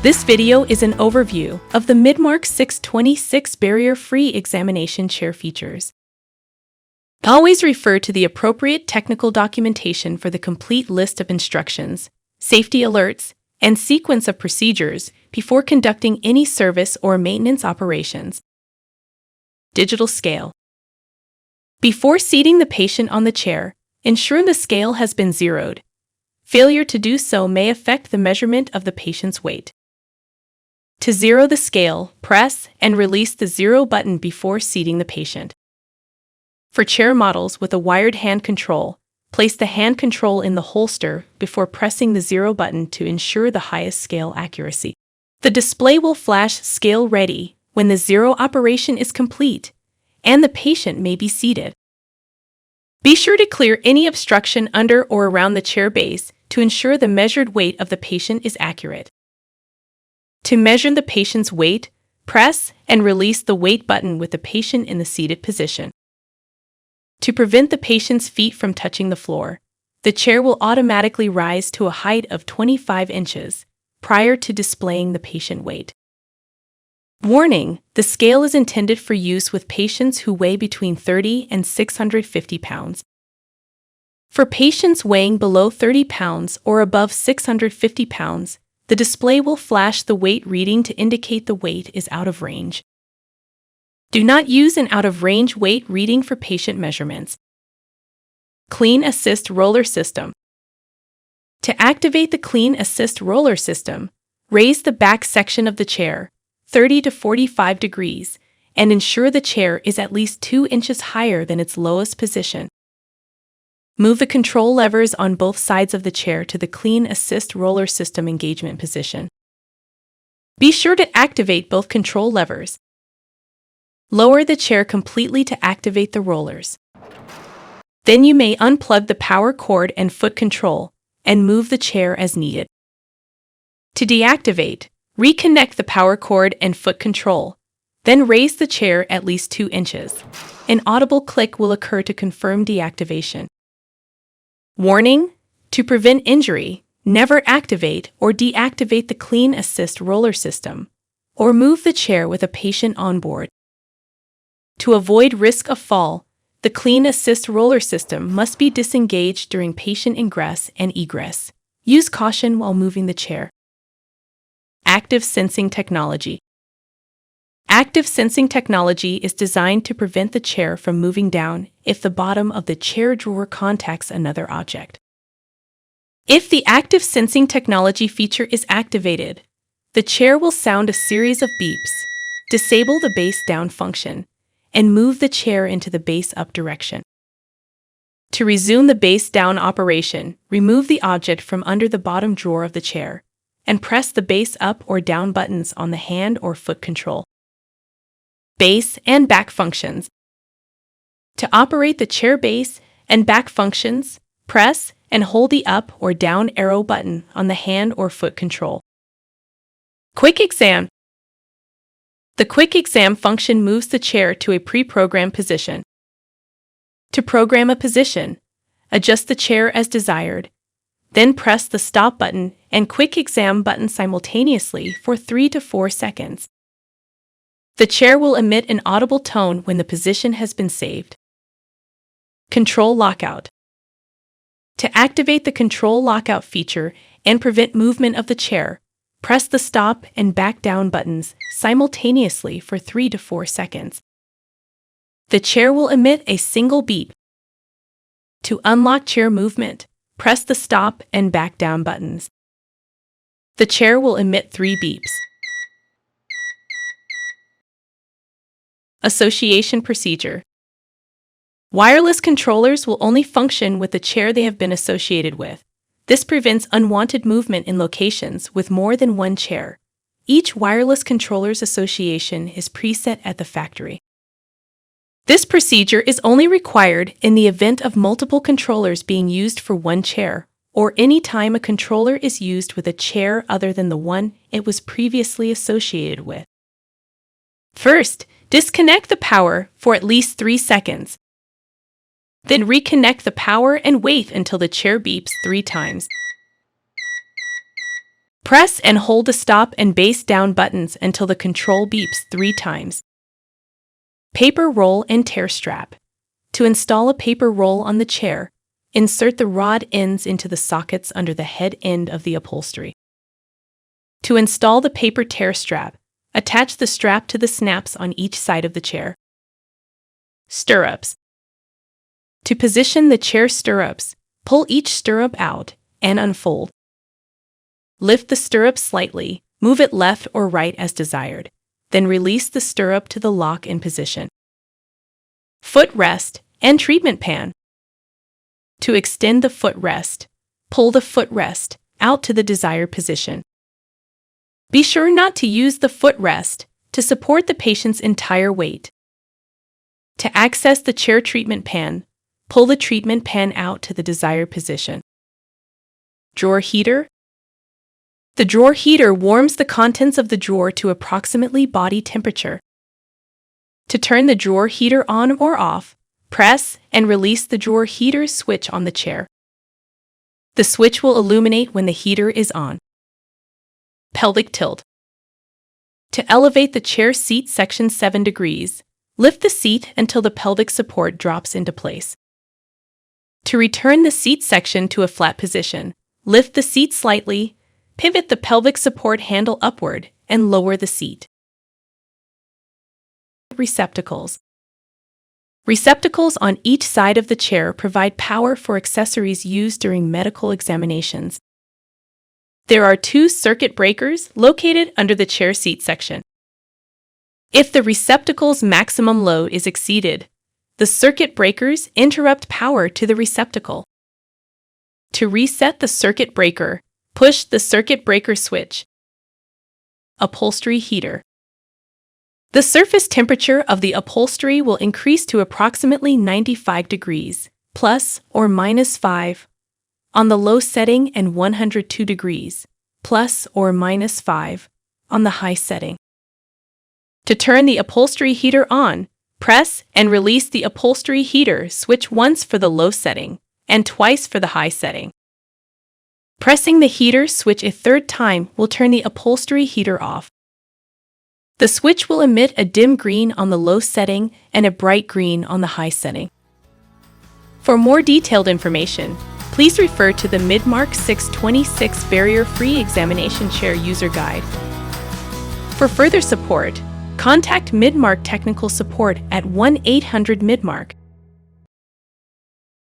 This video is an overview of the Midmark 626 barrier-free examination chair features. Always refer to the appropriate technical documentation for the complete list of instructions, safety alerts, and sequence of procedures before conducting any service or maintenance operations. Digital scale. Before seating the patient on the chair, ensure the scale has been zeroed. Failure to do so may affect the measurement of the patient's weight. To zero the scale, press and release the zero button before seating the patient. For chair models with a wired hand control, place the hand control in the holster before pressing the zero button to ensure the highest scale accuracy. The display will flash "Scale Ready" when the zero operation is complete, and the patient may be seated. Be sure to clear any obstruction under or around the chair base to ensure the measured weight of the patient is accurate. To measure the patient's weight, press and release the weight button with the patient in the seated position. To prevent the patient's feet from touching the floor, the chair will automatically rise to a height of 25 inches prior to displaying the patient weight. Warning: the scale is intended for use with patients who weigh between 30 and 650 pounds. For patients weighing below 30 pounds or above 650 pounds, the display will flash the weight reading to indicate the weight is out of range. Do not use an out-of-range weight reading for patient measurements. Clean Assist Roller System. To activate the Clean Assist Roller System, raise the back section of the chair 30 to 45 degrees and ensure the chair is at least 2 inches higher than its lowest position. Move the control levers on both sides of the chair to the Clean Assist Roller System engagement position. Be sure to activate both control levers. Lower the chair completely to activate the rollers. Then you may unplug the power cord and foot control and move the chair as needed. To deactivate, reconnect the power cord and foot control, then raise the chair at least 2 inches. An audible click will occur to confirm deactivation. Warning: to prevent injury, never activate or deactivate the Clean Assist Roller System, or move the chair with a patient on board. To avoid risk of fall, the Clean Assist Roller System must be disengaged during patient ingress and egress. Use caution while moving the chair. Active Sensing Technology. Active sensing technology is designed to prevent the chair from moving down if the bottom of the chair drawer contacts another object. If the active sensing technology feature is activated, the chair will sound a series of beeps, disable the base down function, and move the chair into the base up direction. To resume the base down operation, remove the object from under the bottom drawer of the chair and press the base up or down buttons on the hand or foot control. Base and back functions. To operate the chair base and back functions, press and hold the up or down arrow button on the hand or foot control. Quick Exam. The Quick Exam function moves the chair to a pre-programmed position. To program a position, adjust the chair as desired, then press the Stop button and Quick Exam button simultaneously for 3 to 4 seconds. The chair will emit an audible tone when the position has been saved. Control Lockout. To activate the Control Lockout feature and prevent movement of the chair, press the Stop and Back Down buttons simultaneously for 3 to 4 seconds. The chair will emit a single beep. To unlock chair movement, press the Stop and Back Down buttons. The chair will emit 3 beeps. Association Procedure. Wireless controllers will only function with the chair they have been associated with. This prevents unwanted movement in locations with more than one chair. Each wireless controller's association is preset at the factory. This procedure is only required in the event of multiple controllers being used for one chair, or any time a controller is used with a chair other than the one it was previously associated with. First, disconnect the power for at least 3 seconds. Then reconnect the power and wait until the chair beeps 3 times. Press and hold the stop and base down buttons until the control beeps 3 times. Paper roll and tear strap. To install a paper roll on the chair, insert the rod ends into the sockets under the head end of the upholstery. To install the paper tear strap, attach the strap to the snaps on each side of the chair. Stirrups. To position the chair stirrups, pull each stirrup out and unfold. Lift the stirrup slightly, move it left or right as desired, then release the stirrup to the lock in position. Footrest and treatment pan. To extend the footrest, pull the footrest out to the desired position. Be sure not to use the footrest to support the patient's entire weight. To access the chair treatment pan, pull the treatment pan out to the desired position. Drawer heater. The drawer heater warms the contents of the drawer to approximately body temperature. To turn the drawer heater on or off, press and release the drawer heater switch on the chair. The switch will illuminate when the heater is on. Pelvic tilt. To elevate the chair seat section 7 degrees, lift the seat until the pelvic support drops into place. To return the seat section to a flat position, lift the seat slightly, pivot the pelvic support handle upward, and lower the seat. Receptacles. Receptacles on each side of the chair provide power for accessories used during medical examinations. There are 2 circuit breakers located under the chair seat section. If the receptacle's maximum load is exceeded, the circuit breakers interrupt power to the receptacle. To reset the circuit breaker, push the circuit breaker switch. Upholstery heater. The surface temperature of the upholstery will increase to approximately 95 degrees, plus or minus 5, on the low setting and 102 degrees, plus or minus 5, on the high setting. To turn the upholstery heater on, press and release the upholstery heater switch once for the low setting and twice for the high setting. Pressing the heater switch a 3rd time will turn the upholstery heater off. The switch will emit a dim green on the low setting and a bright green on the high setting. For more detailed information, please refer to the Midmark 626 Barrier-Free Examination Chair User Guide. For further support, contact Midmark Technical Support at 1-800-MIDMARK.